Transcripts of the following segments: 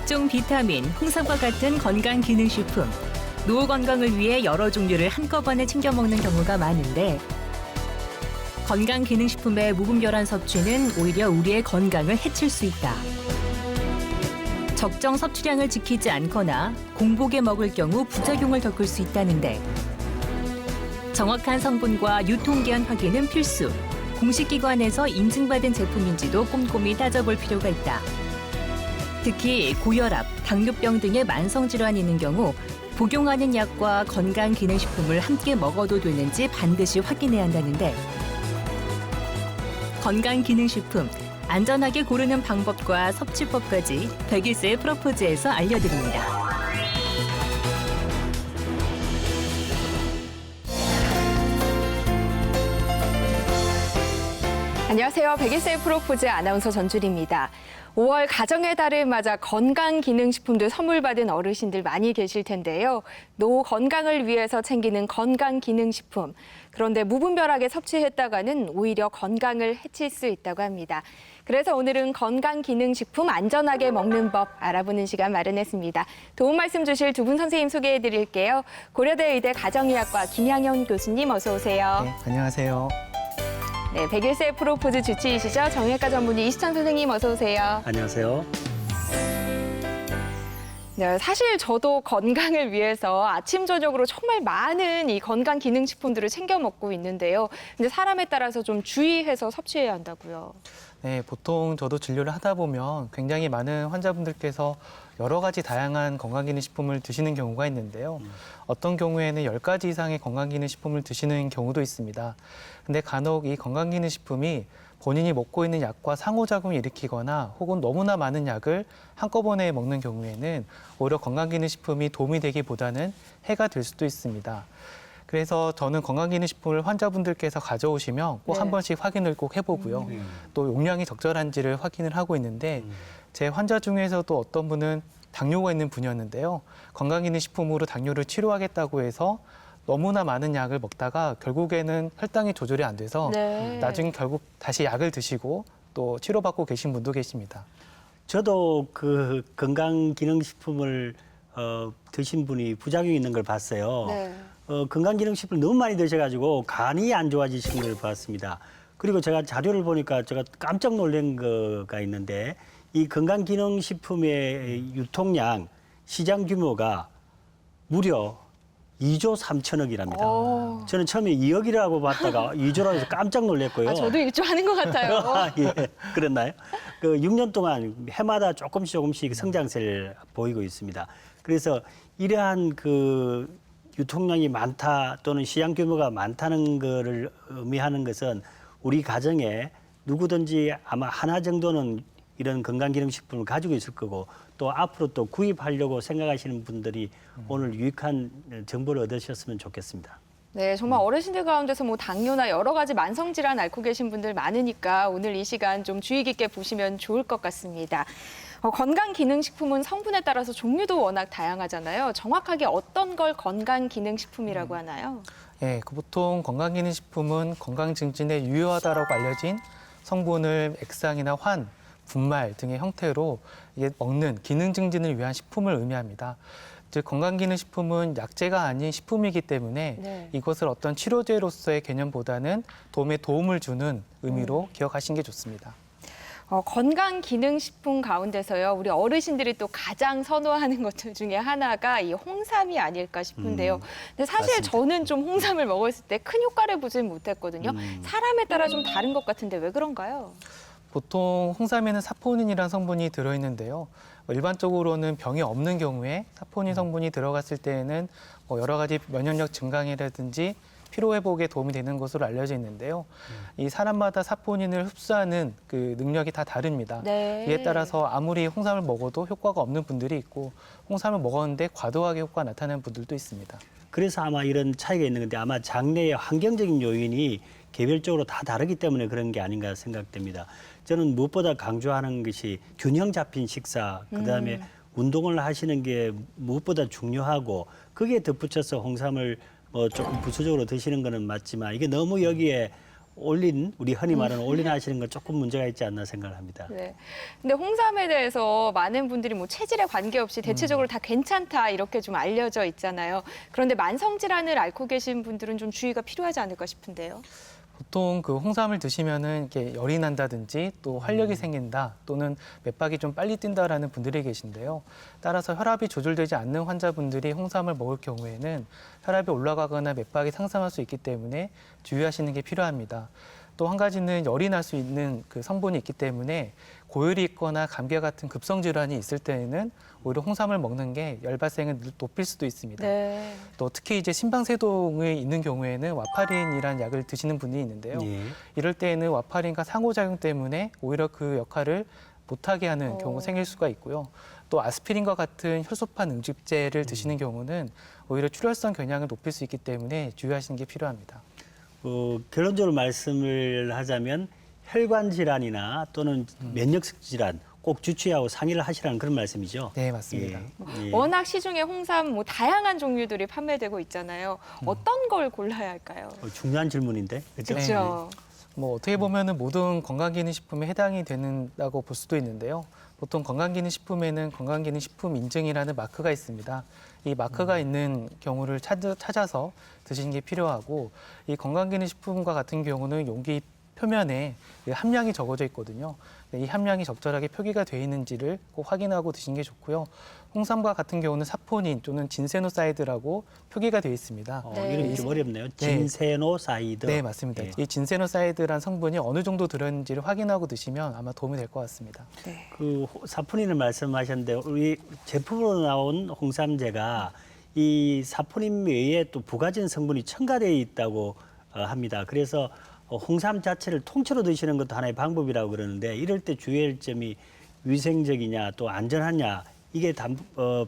각종 비타민, 홍삼과 같은 건강기능식품, 노후 건강을 위해 여러 종류를 한꺼번에 챙겨 먹는 경우가 많은데 건강기능식품의 무분별한 섭취는 오히려 우리의 건강을 해칠 수 있다. 적정 섭취량을 지키지 않거나 공복에 먹을 경우 부작용을 겪을 수 있다는데 정확한 성분과 유통기한 확인은 필수. 공식 기관에서 인증받은 제품인지도 꼼꼼히 따져볼 필요가 있다. 특히 고혈압, 당뇨병 등의 만성질환이 있는 경우 복용하는 약과 건강기능식품을 함께 먹어도 되는지 반드시 확인해야 한다는데 건강기능식품, 안전하게 고르는 방법과 섭취법까지 101세의 프로포즈에서 알려드립니다. 안녕하세요. 101세의 프로포즈 아나운서 전주리입니다. 5월 가정의 달을 맞아 건강기능식품들 선물 받은 어르신들 많이 계실 텐데요. 노후 건강을 위해서 챙기는 건강기능식품. 그런데 무분별하게 섭취했다가는 오히려 건강을 해칠 수 있다고 합니다. 그래서 오늘은 건강기능식품 안전하게 먹는 법 알아보는 시간 마련했습니다. 도움 말씀 주실 두 분 선생님 소개해드릴게요. 고려대 의대 가정의학과 김양현 교수님 어서 오세요. 네, 안녕하세요. 네, 101세 프로포즈 주치의시죠. 정형외과 전문의 이수찬 선생님 어서 오세요. 안녕하세요. 네, 사실 저도 건강을 위해서 아침 저녁으로 정말 많은 이 건강 기능식품들을 챙겨 먹고 있는데요. 근데 사람에 따라서 좀 주의해서 섭취해야 한다고요. 네, 보통 저도 진료를 하다 보면 굉장히 많은 환자분들께서 여러 가지 다양한 건강기능식품을 드시는 경우가 있는데요. 어떤 경우에는 10가지 이상의 건강기능식품을 드시는 경우도 있습니다. 근데 간혹 이 건강기능식품이 본인이 먹고 있는 약과 상호작용을 일으키거나 혹은 너무나 많은 약을 한꺼번에 먹는 경우에는 오히려 건강기능식품이 도움이 되기보다는 해가 될 수도 있습니다. 그래서 저는 건강기능식품을 환자분들께서 가져오시면 꼭 한 번씩 확인을 꼭 해보고요. 또 용량이 적절한지를 확인을 하고 있는데 제 환자 중에서도 어떤 분은 당뇨가 있는 분이었는데요. 건강기능식품으로 당뇨를 치료하겠다고 해서 너무나 많은 약을 먹다가 결국에는 혈당이 조절이 안 돼서 나중에 결국 다시 약을 드시고 또 치료받고 계신 분도 계십니다. 저도 그 건강기능식품을 드신 분이 부작용이 있는 걸 봤어요. 네. 건강기능식품을 너무 많이 드셔가지고 간이 안 좋아지신 걸 봤습니다. 그리고 제가 자료를 보니까 제가 깜짝 놀란 거가 있는데 이 건강기능식품의 유통량, 시장 규모가 무려 2조 3천억이랍니다. 저는 처음에 2억이라고 봤다가 2조라고 해서 깜짝 놀랐고요. 아, 저도 일조 하는 것 같아요. 예, 그랬나요? 그 6년 동안 해마다 조금씩 성장세를 보이고 있습니다. 그래서 이러한 그 유통량이 많다 또는 시장 규모가 많다는 거를 의미하는 것은 우리 가정에 누구든지 아마 하나 정도는 이런 건강기능식품을 가지고 있을 거고 또 앞으로 또 구입하려고 생각하시는 분들이 오늘 유익한 정보를 얻으셨으면 좋겠습니다. 네, 정말 어르신들 가운데서 뭐 당뇨나 여러 가지 만성질환 앓고 계신 분들 많으니까 오늘 이 시간 좀 주의 깊게 보시면 좋을 것 같습니다. 건강기능식품은 성분에 따라서 종류도 워낙 다양하잖아요. 정확하게 어떤 걸 건강기능식품이라고 하나요? 예, 보통 건강기능식품은 건강 증진에 유효하다고 알려진 성분을 액상이나 환, 분말 등의 형태로 이게 먹는 기능 증진을 위한 식품을 의미합니다. 즉 건강기능식품은 약재가 아닌 식품이기 때문에 이것을 어떤 치료제로서의 개념보다는 도움을 주는 의미로 기억하시는 게 좋습니다. 건강기능식품 가운데서요, 우리 어르신들이 또 가장 선호하는 것들 중에 하나가 이 홍삼이 아닐까 싶은데요. 근데 사실 맞습니다. 저는 좀 홍삼을 먹었을 때 큰 효과를 보진 못했거든요. 사람에 따라 좀 다른 것 같은데 왜 그런가요? 보통 홍삼에는 사포닌이라는 성분이 들어있는데요. 일반적으로는 병이 없는 경우에 사포닌 성분이 들어갔을 때에는 여러 가지 면역력 증강이라든지 피로회복에 도움이 되는 것으로 알려져 있는데요. 이 사람마다 사포닌을 흡수하는 그 능력이 다 다릅니다. 이에 따라서 아무리 홍삼을 먹어도 효과가 없는 분들이 있고 홍삼을 먹었는데 과도하게 효과가 나타나는 분들도 있습니다. 그래서 아마 이런 차이가 있는 건데 아마 장내의 환경적인 요인이 개별적으로 다 다르기 때문에 그런 게 아닌가 생각됩니다. 저는 무엇보다 강조하는 것이 균형 잡힌 식사, 그다음에 운동을 하시는 게 무엇보다 중요하고 거기에 덧붙여서 홍삼을 조금 부수적으로 드시는 거는 맞지만 이게 너무 여기에 올린 우리 흔히 말하는 올린 하시는 건 조금 문제가 있지 않나 생각을 합니다. 네. 근데 홍삼에 대해서 많은 분들이 뭐 체질에 관계없이 대체적으로 다 괜찮다 이렇게 좀 알려져 있잖아요. 그런데 만성 질환을 앓고 계신 분들은 좀 주의가 필요하지 않을까 싶은데요. 보통 그 홍삼을 드시면은 이렇게 열이 난다든지 또 활력이 생긴다 또는 맥박이 좀 빨리 뛴다라는 분들이 계신데요. 따라서 혈압이 조절되지 않는 환자분들이 홍삼을 먹을 경우에는 혈압이 올라가거나 맥박이 상승할 수 있기 때문에 주의하시는 게 필요합니다. 또 한 가지는 열이 날 수 있는 그 성분이 있기 때문에 고열이 있거나 감기와 같은 급성 질환이 있을 때에는 오히려 홍삼을 먹는 게 열 발생을 높일 수도 있습니다. 네. 또 특히 이제 심방세동이 있는 경우에는 와파린이라는 약을 드시는 분이 있는데요. 예. 이럴 때에는 와파린과 상호작용 때문에 오히려 그 역할을 못하게 하는 경우가 생길 수가 있고요. 또 아스피린과 같은 혈소판 응집제를 드시는 경우는 오히려 출혈성 경향을 높일 수 있기 때문에 주의하시는 게 필요합니다. 결론적으로 말씀을 하자면 혈관 질환이나 또는 면역성 질환 꼭 주치의하고 상의를 하시라는 그런 말씀이죠. 네, 맞습니다. 예. 워낙 시중에 홍삼 뭐 다양한 종류들이 판매되고 있잖아요. 어떤 걸 골라야 할까요? 중요한 질문인데. 그렇죠? 그렇죠. 뭐 어떻게 보면은 모든 건강기능식품에 해당이 된다고 볼 수도 있는데요. 보통 건강기능식품에는 건강기능식품 인증이라는 마크가 있습니다. 이 마크가 있는 경우를 찾아서 드시는 게 필요하고 이 건강기능식품과 같은 경우는 용기 표면에 그 함량이 적어져 있거든요. 이 함량이 적절하게 표기가 되어 있는지를 꼭 확인하고 드시는 게 좋고요. 홍삼과 같은 경우는 사포닌 또는 진세노사이드라고 표기가 되어 있습니다. 네. 이름이 좀 어렵네요. 진세노사이드. 네, 맞습니다. 예. 이 진세노사이드란 성분이 어느 정도 들었는지를 확인하고 드시면 아마 도움이 될 것 같습니다. 네. 그 사포닌을 말씀하셨는데 우리 제품으로 나온 홍삼제가 이 사포닌 외에 또 부가진 성분이 첨가되어 있다고 합니다. 그래서 홍삼 자체를 통째로 드시는 것도 하나의 방법이라고 그러는데 이럴 때 주의할 점이 위생적이냐 또 안전하냐 이게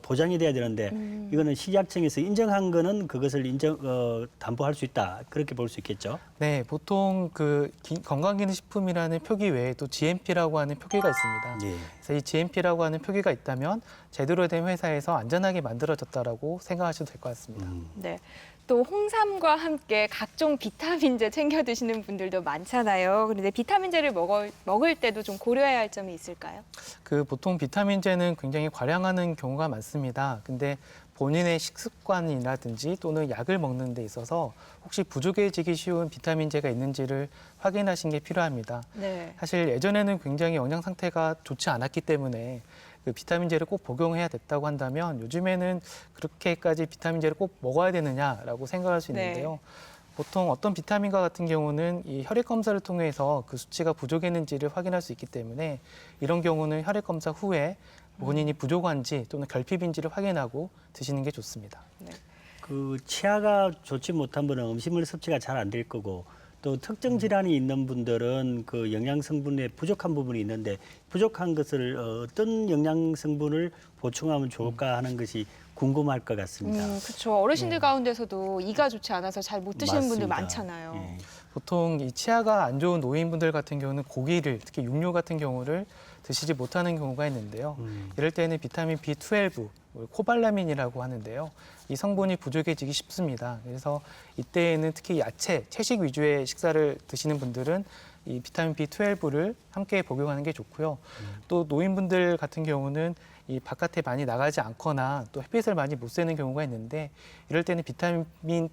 보장이 돼야 되는데 이거는 식약청에서 인정한 거는 그것을 담보할 수 있다 그렇게 볼 수 있겠죠. 네, 보통 그 건강기능식품이라는 표기 외에 또 GMP라고 하는 표기가 있습니다. 예. 그래서 이 GMP라고 하는 표기가 있다면 제대로 된 회사에서 안전하게 만들어졌다라고 생각하셔도 될 것 같습니다. 네. 또 홍삼과 함께 각종 비타민제 챙겨 드시는 분들도 많잖아요. 그런데 비타민제를 먹을 때도 좀 고려해야 할 점이 있을까요? 그 보통 비타민제는 굉장히 과량하는 경우가 많습니다. 근데 본인의 식습관이라든지 또는 약을 먹는 데 있어서 혹시 부족해지기 쉬운 비타민제가 있는지를 확인하시는 게 필요합니다. 네. 사실 예전에는 굉장히 영양 상태가 좋지 않았기 때문에 그 비타민제를 꼭 복용해야 됐다고 한다면 요즘에는 그렇게까지 비타민제를 꼭 먹어야 되느냐라고 생각할 수 있는데요. 보통 어떤 비타민과 같은 경우는 이 혈액 검사를 통해서 그 수치가 부족했는지를 확인할 수 있기 때문에 이런 경우는 혈액 검사 후에 본인이 부족한지 또는 결핍인지를 확인하고 드시는 게 좋습니다. 네. 그 치아가 좋지 못한 분은 음식물 섭취가 잘 안 될 거고 또 특정 질환이 있는 분들은 그 영양 성분에 부족한 부분이 있는데 부족한 것을 어떤 영양 성분을 보충하면 좋을까 하는 것이 궁금할 것 같습니다. 그렇죠. 어르신들 가운데서도 이가 좋지 않아서 잘 못 드시는 분들 맞습니다. 많잖아요. 예. 보통 이 치아가 안 좋은 노인분들 같은 경우는 고기를 특히 육류 같은 경우를 드시지 못하는 경우가 있는데요. 이럴 때는 비타민 B12, 코발라민이라고 하는데요. 이 성분이 부족해지기 쉽습니다. 그래서 이때에는 특히 야채, 채식 위주의 식사를 드시는 분들은 이 비타민 B12를 함께 복용하는 게 좋고요. 또 노인분들 같은 경우는 이 바깥에 많이 나가지 않거나 또 햇빛을 많이 못 쐬는 경우가 있는데 이럴 때는 비타민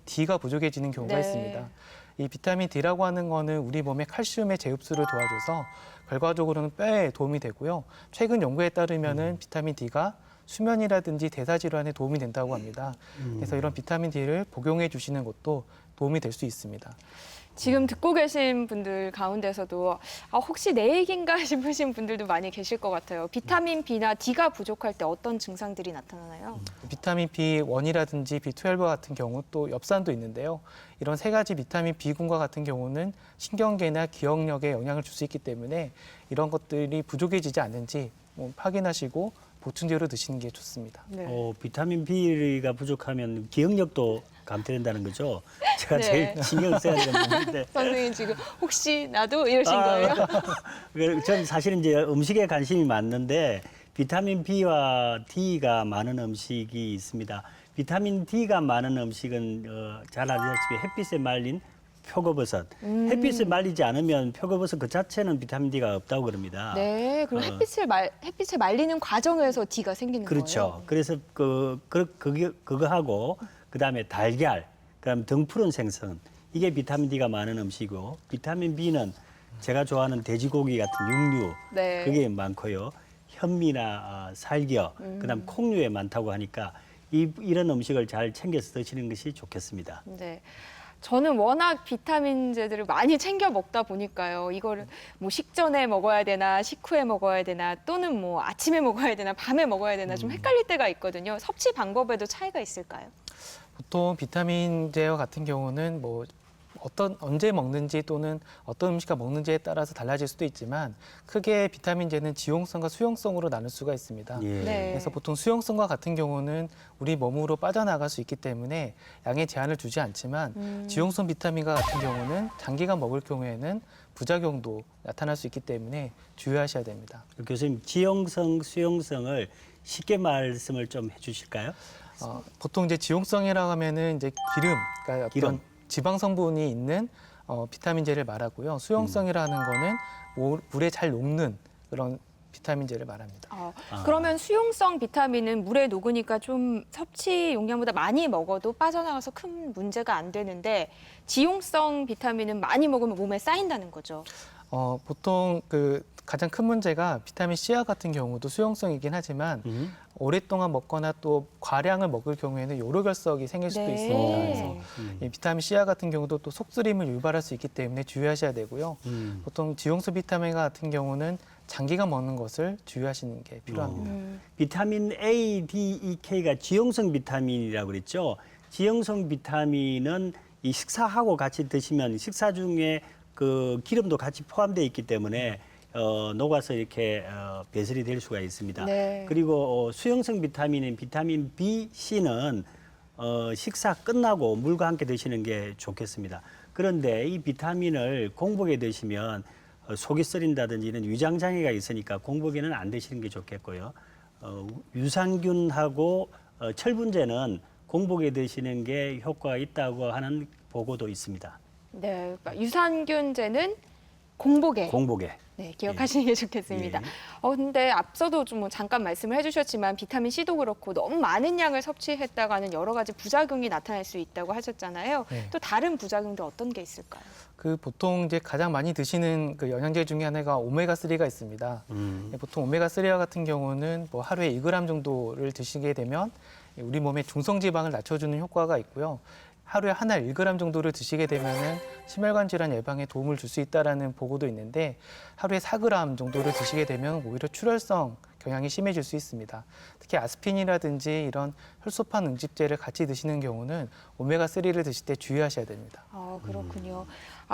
D가 부족해지는 경우가 네. 있습니다. 이 비타민 D라고 하는 거는 우리 몸의 칼슘의 재흡수를 도와줘서 결과적으로는 뼈에 도움이 되고요. 최근 연구에 따르면은 비타민 D가 수면이라든지 대사 질환에 도움이 된다고 합니다. 그래서 이런 비타민 D를 복용해 주시는 것도 도움이 될 수 있습니다. 지금 듣고 계신 분들 가운데서도 혹시 내 얘기인가 싶으신 분들도 많이 계실 것 같아요. 비타민 B나 D가 부족할 때 어떤 증상들이 나타나나요? 비타민 B1이라든지 B12 같은 경우 또 엽산도 있는데요. 이런 세 가지 비타민 B군과 같은 경우는 신경계나 기억력에 영향을 줄 수 있기 때문에 이런 것들이 부족해지지 않는지 확인하시고 보충제로 드시는 게 좋습니다. 네. 비타민 B가 부족하면 기억력도 감퇴된다는 거죠. 제가 네. 제일 신경 써야 되는 부분인데. 선생님 지금 혹시 나도 이러신 거예요? 저는 사실은 이제 음식에 관심이 많는데 비타민 B와 D가 많은 음식이 있습니다. 비타민 D가 많은 음식은 잘 아시다시피 햇빛에 말린 표고버섯. 햇빛에 말리지 않으면 표고버섯 그 자체는 비타민 D가 없다고 그럽니다. 네, 그리고 햇빛에 말리는 과정에서 D가 생기는 그렇죠. 거예요. 그래서 그거하고 그다음에 달걀, 그다음 등푸른 생선 이게 비타민 D가 많은 음식이고 비타민 B는 제가 좋아하는 돼지고기 같은 육류 네. 그게 많고요. 현미나 살겨, 그다음 콩류에 많다고 하니까 이런 음식을 잘 챙겨서 드시는 것이 좋겠습니다. 네. 저는 워낙 비타민제들을 많이 챙겨 먹다 보니까요. 이거를 뭐 식전에 먹어야 되나, 식후에 먹어야 되나, 또는 뭐 아침에 먹어야 되나, 밤에 먹어야 되나 좀 헷갈릴 때가 있거든요. 섭취 방법에도 차이가 있을까요? 보통 비타민제와 같은 경우는 뭐 언제 먹는지 또는 어떤 음식과 먹는지에 따라서 달라질 수도 있지만 크게 비타민제는 지용성과 수용성으로 나눌 수가 있습니다. 예. 네. 그래서 보통 수용성과 같은 경우는 우리 몸으로 빠져나갈 수 있기 때문에 양의 제한을 두지 않지만 지용성 비타민과 같은 경우는 장기간 먹을 경우에는 부작용도 나타날 수 있기 때문에 주의하셔야 됩니다. 교수님, 지용성, 수용성을 쉽게 말씀을 좀 해주실까요? 보통 이제 지용성이라고 하면은 이제 그러니까 어떤 기름. 지방 성분이 있는 비타민제를 말하고요. 수용성이라는 거는 물에 잘 녹는 그런 비타민제를 말합니다. 그러면 수용성 비타민은 물에 녹으니까 좀 섭취 용량보다 많이 먹어도 빠져나가서 큰 문제가 안 되는데 지용성 비타민은 많이 먹으면 몸에 쌓인다는 거죠. 보통 가장 큰 문제가 비타민 C와 같은 경우도 수용성이긴 하지만 오랫동안 먹거나 또 과량을 먹을 경우에는 요로결석이 생길 수도 네. 있습니다. 그래서 이 비타민 C와 같은 경우도 또 속쓰림을 유발할 수 있기 때문에 주의하셔야 되고요. 보통 지용성 비타민 같은 경우는 장기간 먹는 것을 주의하시는 게 필요합니다. 비타민 A, D, E, K가 지용성 비타민이라고 그랬죠. 지용성 비타민은 이 식사하고 같이 드시면 식사 중에 그 기름도 같이 포함되어 있기 때문에 녹아서 이렇게 배설이 될 수가 있습니다. 네. 그리고 수용성 비타민인 비타민 B, C는 식사 끝나고 물과 함께 드시는 게 좋겠습니다. 그런데 이 비타민을 공복에 드시면 속이 쓰린다든지 이런 위장 장애가 있으니까 공복에는 안 드시는 게 좋겠고요. 유산균하고 철분제는 공복에 드시는 게 효과가 있다고 하는 보고도 있습니다. 네, 그러니까 유산균제는 공복에 공복에. 네, 기억하시는 게 좋겠습니다. 예. 근데 앞서도 좀 뭐 잠깐 말씀을 해주셨지만 비타민 C도 그렇고 너무 많은 양을 섭취했다가는 여러 가지 부작용이 나타날 수 있다고 하셨잖아요. 네. 또 다른 부작용도 어떤 게 있을까요? 보통 이제 가장 많이 드시는 영양제 중에 하나가 오메가3가 있습니다. 보통 오메가3와 같은 경우는 뭐 하루에 2g 정도를 드시게 되면 우리 몸의 중성지방을 낮춰주는 효과가 있고요. 하루에 한 알 1g 정도를 드시게 되면은 심혈관 질환 예방에 도움을 줄 수 있다라는 보고도 있는데 하루에 4g 정도를 드시게 되면 오히려 출혈성 경향이 심해질 수 있습니다. 특히 아스피린이라든지 이런 혈소판 응집제를 같이 드시는 경우는 오메가3를 드실 때 주의하셔야 됩니다. 그렇군요.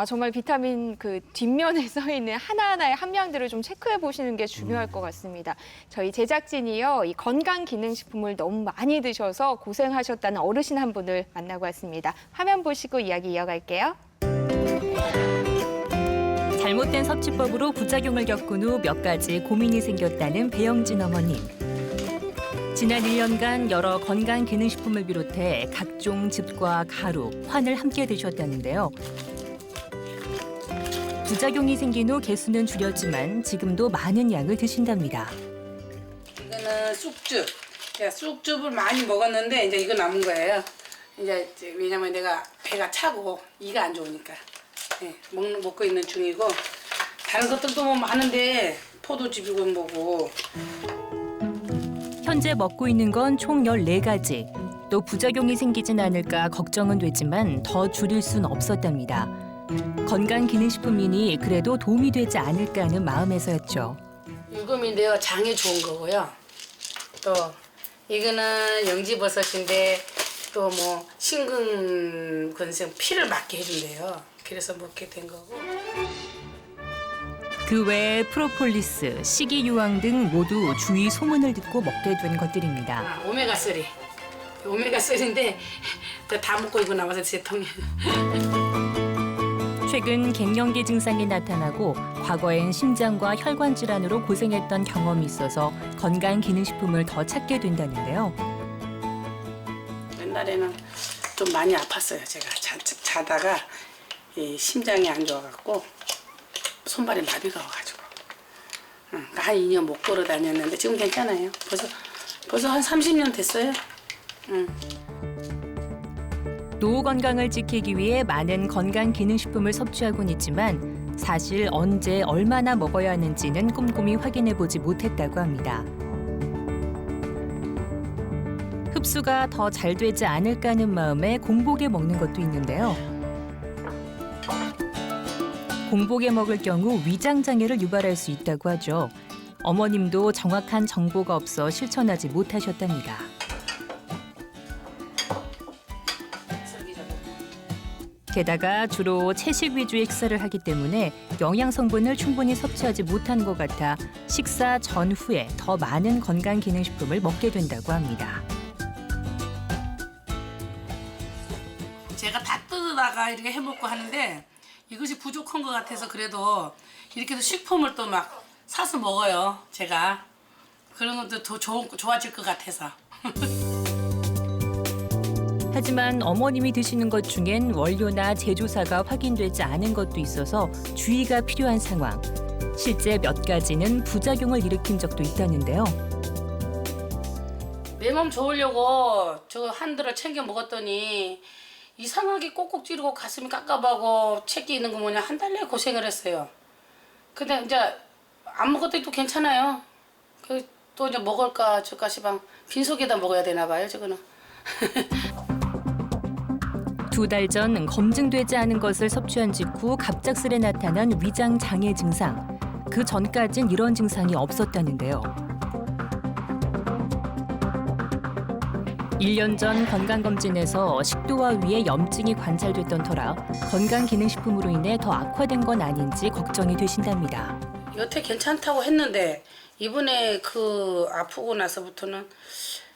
정말 비타민 그 뒷면에 써 있는 하나하나의 함량들을 좀 체크해 보시는 게 중요할 것 같습니다. 저희 제작진이요, 이 건강기능식품을 너무 많이 드셔서 고생하셨다는 어르신 한 분을 만나고 왔습니다. 화면 보시고 이야기 이어갈게요. 잘못된 섭취법으로 부작용을 겪은 후 몇 가지 고민이 생겼다는 배영진 어머님. 지난 1년간 여러 건강기능식품을 비롯해 각종 즙과 가루, 환을 함께 드셨다는데요. 부작용이 생긴 후 개수는 줄였지만 지금도 많은 양을 드신답니다. 이거는 쑥즙. 제가 쑥즙을 많이 먹었는데 이제 이거 남은 거예요. 이제 왜냐면 내가 배가 차고 이가 안 좋으니까 먹고 있는 중이고 다른 것들도 뭐 많은데 포도즙이고 뭐고. 현재 먹고 있는 건 총 14가지. 또 부작용이 생기진 않을까 걱정은 되지만 더 줄일 순 없었답니다. 건강기능식품이니 그래도 도움이 되지 않을까 하는 마음에서였죠. 유금인데요. 장에 좋은 거고요. 또 이거는 영지버섯인데 또 뭐 심근근성 피를 막게 해준대요. 그래서 먹게 된 거고. 그 외에 프로폴리스, 식이유황 등 모두 주의 소문을 듣고 먹게 된 것들입니다. 오메가3. 오메가3인데 다 먹고 이거 남아서 제 통에. 최근 갱년기 증상이 나타나고 과거엔 심장과 혈관 질환으로 고생했던 경험이 있어서 건강기능식품을 더 찾게 된다는데요. 옛날에는 좀 많이 아팠어요. 제가 자다가 이 심장이 안 좋아갖고 손발에 마비가 와가지고 한 2년 못 걸어 다녔는데 지금 괜찮아요. 벌써 한 30년 됐어요. 노후 건강을 지키기 위해 많은 건강기능식품을 섭취하곤 있지만 사실 언제 얼마나 먹어야 하는지는 꼼꼼히 확인해보지 못했다고 합니다. 흡수가 더 잘 되지 않을까 하는 마음에 공복에 먹는 것도 있는데요. 공복에 먹을 경우 위장장애를 유발할 수 있다고 하죠. 어머님도 정확한 정보가 없어 실천하지 못하셨답니다. 게다가 주로 채식 위주의 식사를 하기 때문에 영양 성분을 충분히 섭취하지 못한 것 같아 식사 전후에 더 많은 건강기능식품을 먹게 된다고 합니다. 제가 다 뜯어다가 이렇게 해먹고 하는데 이것이 부족한 것 같아서 그래도 이렇게도 식품을 또 막 사서 먹어요. 제가 그런 것도 더 좋아질 것 같아서. 하지만 어머님이 드시는 것 중엔 원료나 제조사가 확인되지 않은 것도 있어서 주의가 필요한 상황. 실제 몇 가지는 부작용을 일으킨 적도 있다는데요. 내 몸 좋으려고 저 한들을 챙겨 먹었더니 이상하게 꼭꼭 찌르고 가슴이 깝깝하고 체기 있는 거 뭐냐 한 달 내에 고생을 했어요. 근데 이제 안 먹었더니 또 괜찮아요. 또 이제 먹을까 저까 시방 빈속에다 먹어야 되나 봐요 저거는. 2달 전 검증되지 않은 것을 섭취한 직후 갑작스레 나타난 위장 장애 증상. 그 전까진 이런 증상이 없었다는데요. 1년 전 건강검진에서 식도와 위에 염증이 관찰됐던 터라 건강기능식품으로 인해 더 악화된 건 아닌지 걱정이 되신답니다. 여태 괜찮다고 했는데 이번에 그 아프고 나서부터는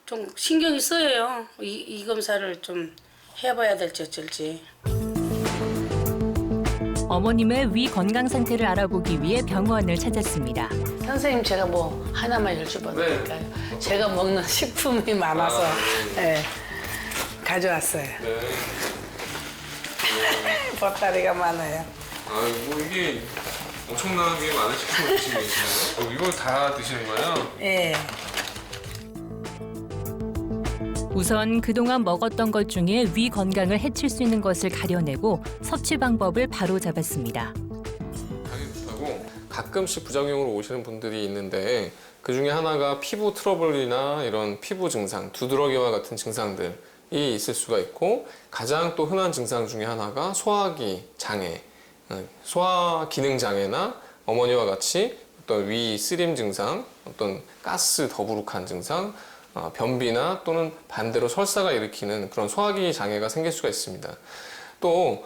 좀 신경이 쓰여요. 이 검사를 좀 해봐야 될지 어쩔지. 어머님의 위 건강 상태를 알아보기 위해 병원을 찾았습니다. 선생님 제가 뭐 하나만 여쭤봐도 될까요? 제가 먹는 식품이 많아서 네. 가져왔어요. 네. 보따리가 많아요. 뭐 이게 엄청나게 많은 식품을 드시고 계시나요? 이걸 다 드시는 거예요? 네. 우선 그동안 먹었던 것 중에 위 건강을 해칠 수 있는 것을 가려내고 섭취 방법을 바로 잡았습니다. 당연히 좋다고 가끔씩 부작용으로 오시는 분들이 있는데 그 중에 하나가 피부 트러블이나 이런 피부 증상, 두드러기와 같은 증상들이 있을 수가 있고 가장 또 흔한 증상 중에 하나가 소화기 장애, 소화 기능 장애나 어머니와 같이 어떤 위 쓰림 증상, 어떤 가스 더부룩한 증상, 변비나 또는 반대로 설사가 일으키는 그런 소화기 장애가 생길 수가 있습니다. 또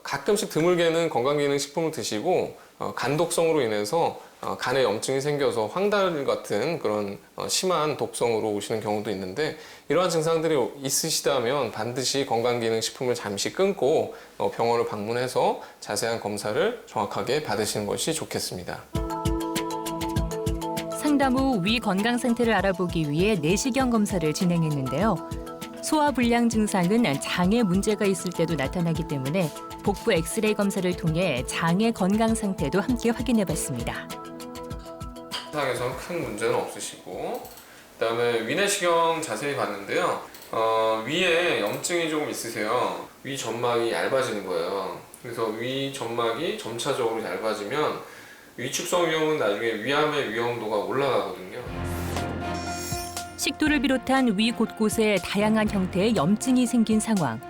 가끔씩 드물게는 건강기능식품을 드시고 간독성으로 인해서 간에 염증이 생겨서 황달 같은 그런 심한 독성으로 오시는 경우도 있는데 이러한 증상들이 있으시다면 반드시 건강기능식품을 잠시 끊고 병원을 방문해서 자세한 검사를 정확하게 받으시는 것이 좋겠습니다. 상담 후 위 건강 상태를 알아보기 위해 내시경 검사를 진행했는데요. 소화불량 증상은 장에 문제가 있을 때도 나타나기 때문에 복부 엑스레이 검사를 통해 장의 건강 상태도 함께 확인해봤습니다. 상에서는 큰 문제는 없으시고 그다음에 위내시경 자세히 봤는데요. 위에 염증이 조금 있으세요. 위 점막이 얇아지는 거예요. 그래서 위 점막이 점차적으로 얇아지면 위축성 위염은 나중에 위암의 위험도가 올라가거든요. 식도를 비롯한 위 곳곳에 다양한 형태의 염증이 생긴 상황.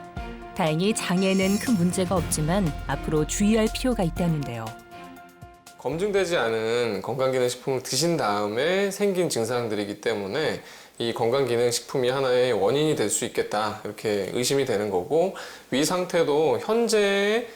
다행히 장에는 큰 문제가 없지만 앞으로 주의할 필요가 있다는데요. 검증되지 않은 건강기능식품을 드신 다음에 생긴 증상들이기 때문에 이 건강기능식품이 하나의 원인이 될 수 있겠다 이렇게 의심이 되는 거고 위 상태도 현재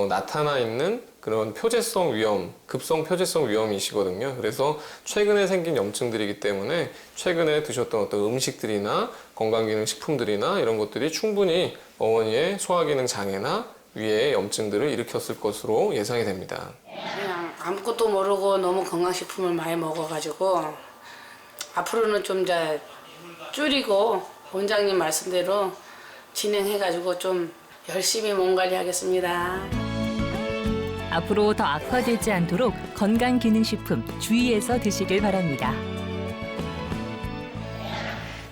나타나 있는 그런 표재성 위염, 급성 표재성 위염이시거든요. 그래서 최근에 생긴 염증들이기 때문에 최근에 드셨던 어떤 음식들이나 건강기능식품들이나 이런 것들이 충분히 어머니의 소화기능 장애나 위에 염증들을 일으켰을 것으로 예상이 됩니다. 그냥 아무것도 모르고 너무 건강식품을 많이 먹어가지고 앞으로는 좀 이제 줄이고 원장님 말씀대로 진행해가지고 좀 열심히 몸 관리하겠습니다. 앞으로 더 악화되지 않도록 건강기능식품 주의해서 드시길 바랍니다.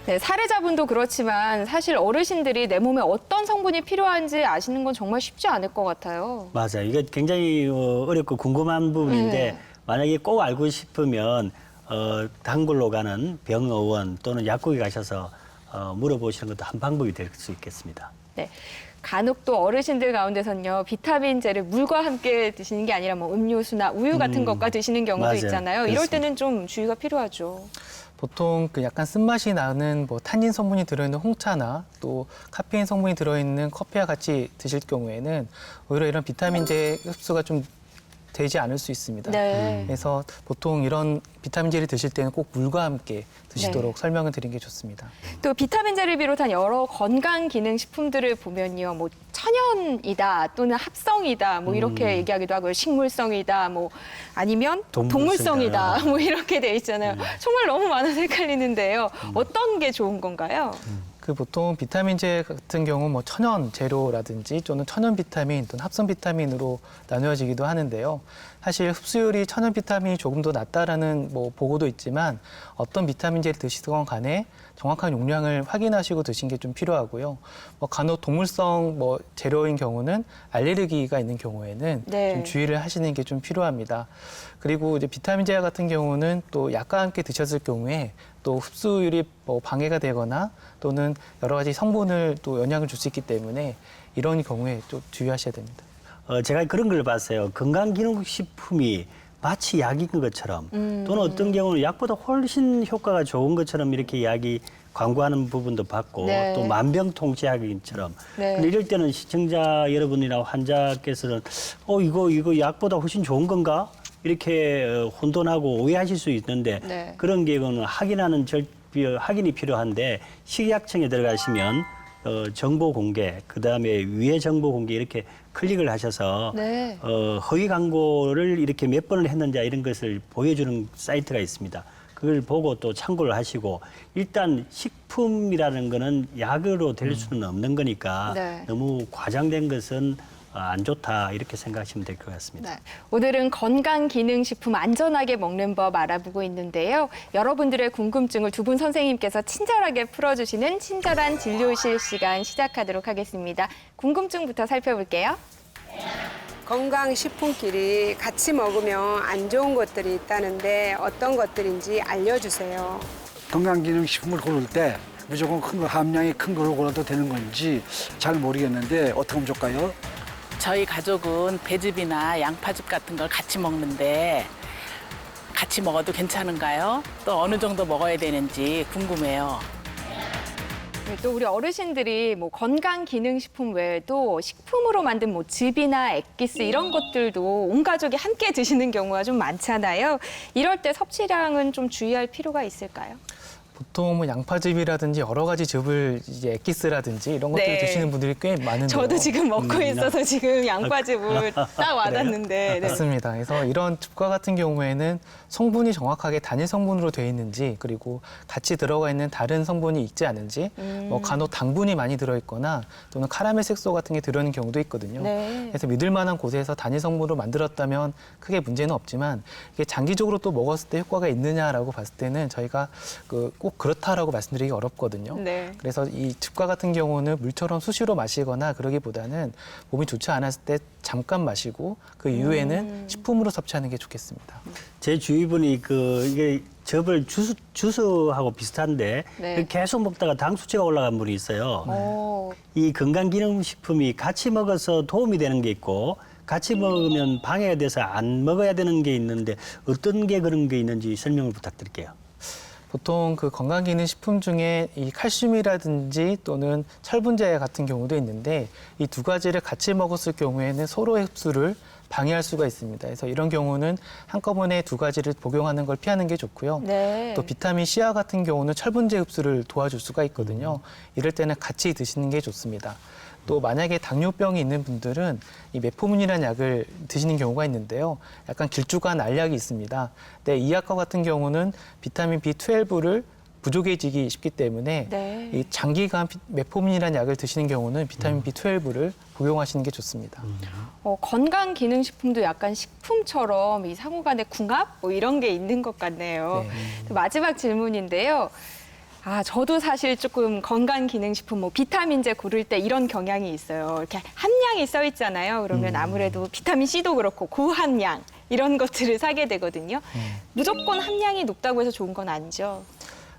네, 사례자분도 그렇지만 사실 어르신들이 내 몸에 어떤 성분이 필요한지 아시는 건 정말 쉽지 않을 것 같아요. 맞아요. 이게 굉장히 어렵고 궁금한 부분인데 네. 만약에 꼭 알고 싶으면 단골로 가는 병의원 또는 약국에 가셔서 물어보시는 것도 한 방법이 될 수 있겠습니다. 네. 간혹 또 어르신들 가운데선요, 비타민제를 물과 함께 드시는 게 아니라 뭐 음료수나 우유 같은 것과 드시는 경우도 맞아요. 있잖아요. 이럴 그렇습니다. 때는 좀 주의가 필요하죠. 보통 그 약간 쓴맛이 나는 뭐 탄닌 성분이 들어있는 홍차나 또 카페인 성분이 들어있는 커피와 같이 드실 경우에는 오히려 이런 비타민제 흡수가 좀 되지 않을 수 있습니다. 네. 그래서 보통 이런 비타민제를 드실 때는 꼭 물과 함께 드시도록 네. 설명을 드린 게 좋습니다. 또 비타민제를 비롯한 여러 건강 기능 식품들을 보면요, 뭐 천연이다 또는 합성이다 뭐 이렇게 얘기하기도 하고요, 식물성이다 뭐 아니면 동물성이다. 동물성이다 뭐 이렇게 돼 있잖아요. 정말 너무 많아서 헷갈리는데요. 어떤 게 좋은 건가요? 그 보통 비타민제 같은 경우 뭐 천연 재료라든지 또는 천연 비타민 또는 합성 비타민으로 나누어지기도 하는데요. 사실 흡수율이 천연 비타민이 조금 더 낮다라는 뭐 보고도 있지만 어떤 비타민제를 드시건 간에 정확한 용량을 확인하시고 드신 게 좀 필요하고요. 뭐 간혹 동물성 뭐 재료인 경우는 알레르기가 있는 경우에는 네. 좀 주의를 하시는 게 좀 필요합니다. 그리고 이제 비타민제 같은 경우는 또 약과 함께 드셨을 경우에 또 흡수율이 뭐 방해가 되거나 또는 여러 가지 성분을 또 영향을 줄 수 있기 때문에 이런 경우에 또 주의하셔야 됩니다. 제가 그런 걸 봤어요. 건강기능식품이 마치 약인 것처럼 또는 어떤 경우는 약보다 훨씬 효과가 좋은 것처럼 이렇게 이야기 광고하는 부분도 봤고 네. 또 만병통치약인처럼 네. 근데 이럴 때는 시청자 여러분이나 환자께서는 이거 약보다 훨씬 좋은 건가? 이렇게 혼돈하고 오해하실 수 있는데 네. 그런 경우는 확인이 필요한데 식약청에 들어가시면 정보 공개, 그다음에 위해 정보 공개 이렇게 클릭을 하셔서 네. 허위 광고를 이렇게 몇 번을 했는지 이런 것을 보여주는 사이트가 있습니다. 그걸 보고 또 참고를 하시고 일단 식품이라는 거는 약으로 될 수는 없는 거니까 네. 너무 과장된 것은 안 좋다 이렇게 생각하시면 될 것 같습니다. 네. 오늘은 건강기능식품 안전하게 먹는 법 알아보고 있는데요. 여러분들의 궁금증을 두 분 선생님께서 친절하게 풀어주시는 친절한 진료실 시간 시작하도록 하겠습니다. 궁금증부터 살펴볼게요. 건강식품끼리 같이 먹으면 안 좋은 것들이 있다는데 어떤 것들인지 알려주세요. 건강기능식품을 고를 때 무조건 큰 거, 함량이 큰 걸 골라도 되는 건지 잘 모르겠는데 어떻게 하면 좋을까요? 저희 가족은 배즙이나 양파즙 같은 걸 같이 먹는데 같이 먹어도 괜찮은가요? 또 어느 정도 먹어야 되는지 궁금해요. 네, 또 우리 어르신들이 뭐 건강기능식품 외에도 식품으로 만든 뭐 즙이나 액기스 이런 것들도 온 가족이 함께 드시는 경우가 좀 많잖아요. 이럴 때 섭취량은 좀 주의할 필요가 있을까요? 보통 뭐 양파즙이라든지 여러 가지 즙을 이제 액기스라든지 이런 것들을 네. 드시는 분들이 꽤 많은데요. 저도 지금 먹고 있어서 지금 양파즙을 딱 와닿는데. 네. 맞습니다. 그래서 이런 즙과 같은 경우에는 성분이 정확하게 단일 성분으로 되어 있는지 그리고 같이 들어가 있는 다른 성분이 있지 않은지 뭐 간혹 당분이 많이 들어있거나 또는 카라멜 색소 같은 게 들어있는 경우도 있거든요. 네. 그래서 믿을 만한 곳에서 단일 성분으로 만들었다면 크게 문제는 없지만 이게 장기적으로 또 먹었을 때 효과가 있느냐라고 봤을 때는 저희가 꼭 그렇다라고 말씀드리기 어렵거든요. 네. 그래서 이 즙과 같은 경우는 물처럼 수시로 마시거나 그러기보다는 몸이 좋지 않았을 때 잠깐 마시고 그 이후에는 식품으로 섭취하는 게 좋겠습니다. 제 주위 분이 이게 즙을 주스하고 비슷한데 네. 계속 먹다가 당 수치가 올라간 분이 있어요. 오, 이 건강기능식품이 같이 먹어서 도움이 되는 게 있고 같이 먹으면 방해가 돼서 안 먹어야 되는 게 있는데 어떤 게 그런 게 있는지 설명을 부탁드릴게요. 보통 그 건강기능식품 중에 이 칼슘이라든지 또는 철분제 같은 경우도 있는데 이 두 가지를 같이 먹었을 경우에는 서로의 흡수를 방해할 수가 있습니다. 그래서 이런 경우는 한꺼번에 두 가지를 복용하는 걸 피하는 게 좋고요. 네. 또 비타민 C와 같은 경우는 철분제 흡수를 도와줄 수가 있거든요. 이럴 때는 같이 드시는 게 좋습니다. 또 만약에 당뇨병이 있는 분들은 이 메포민이라는 약을 드시는 경우가 있는데요. 약간 길쭉한 알약이 있습니다. 근데 이 약과 같은 경우는 비타민 B12를 부족해지기 쉽기 때문에 네. 이 장기간 메포민이라는 약을 드시는 경우는 비타민 B12를 복용하시는 게 좋습니다. 건강기능식품도 약간 식품처럼 이 상호 간의 궁합 뭐 이런 게 있는 것 같네요. 마지막 질문인데요. 저도 사실 조금 건강기능식품, 뭐 비타민제 고를 때 이런 경향이 있어요. 이렇게 함량이 써 있잖아요. 그러면 아무래도 비타민 C도 그렇고 고함량 이런 것들을 사게 되거든요. 무조건 함량이 높다고 해서 좋은 건 아니죠.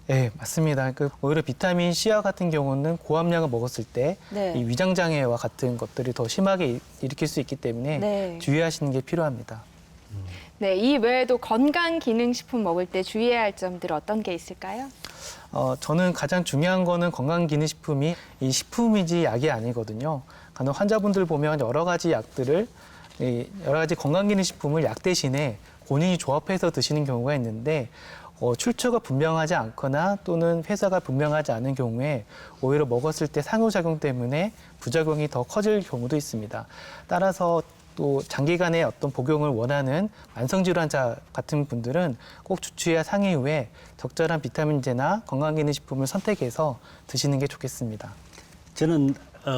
네, 맞습니다. 오히려 비타민 C와 같은 경우는 고함량을 먹었을 때 네. 이 위장 장애와 같은 것들이 더 심하게 일으킬 수 있기 때문에 네. 주의하시는 게 필요합니다. 네, 이 외에도 건강기능식품 먹을 때 주의해야 할 점들 어떤 게 있을까요? 저는 가장 중요한 거는 건강기능식품이 이 식품이지 약이 아니거든요. 간혹 환자분들 보면 여러 가지 약들을 여러 가지 건강기능식품을 약 대신에 본인이 조합해서 드시는 경우가 있는데 출처가 분명하지 않거나 또는 회사가 분명하지 않은 경우에 오히려 먹었을 때 상호작용 때문에 부작용이 더 커질 경우도 있습니다. 따라서 또 장기간의 어떤 복용을 원하는 만성질환자 같은 분들은 꼭 주치의와 상의 후에 적절한 비타민제나 건강기능식품을 선택해서 드시는 게 좋겠습니다. 저는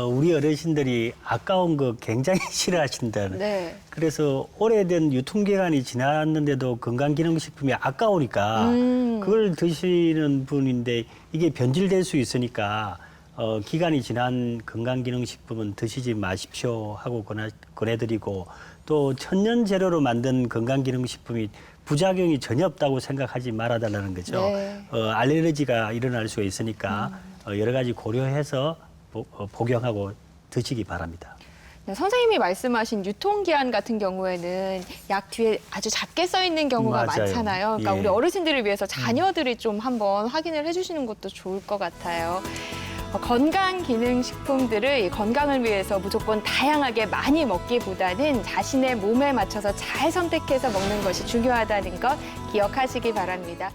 우리 어르신들이 아까운 거 굉장히 싫어하신다는. 네. 그래서 오래된 유통기간이 지났는데도 건강기능식품이 아까우니까 그걸 드시는 분인데 이게 변질될 수 있으니까 기간이 지난 건강기능식품은 드시지 마십시오 하고 권해드리고 또 천연 재료로 만든 건강기능식품이 부작용이 전혀 없다고 생각하지 말아달라는 거죠. 네. 알레르기가 일어날 수 있으니까 여러 가지 고려해서 복용하고 드시기 바랍니다. 네, 선생님이 말씀하신 유통기한 같은 경우에는 약 뒤에 아주 작게 써 있는 경우가 맞아요. 많잖아요. 그러니까 예. 우리 어르신들을 위해서 자녀들이 좀 한번 확인을 해주시는 것도 좋을 것 같아요. 건강기능식품들을 건강을 위해서 무조건 다양하게 많이 먹기보다는 자신의 몸에 맞춰서 잘 선택해서 먹는 것이 중요하다는 것 기억하시기 바랍니다.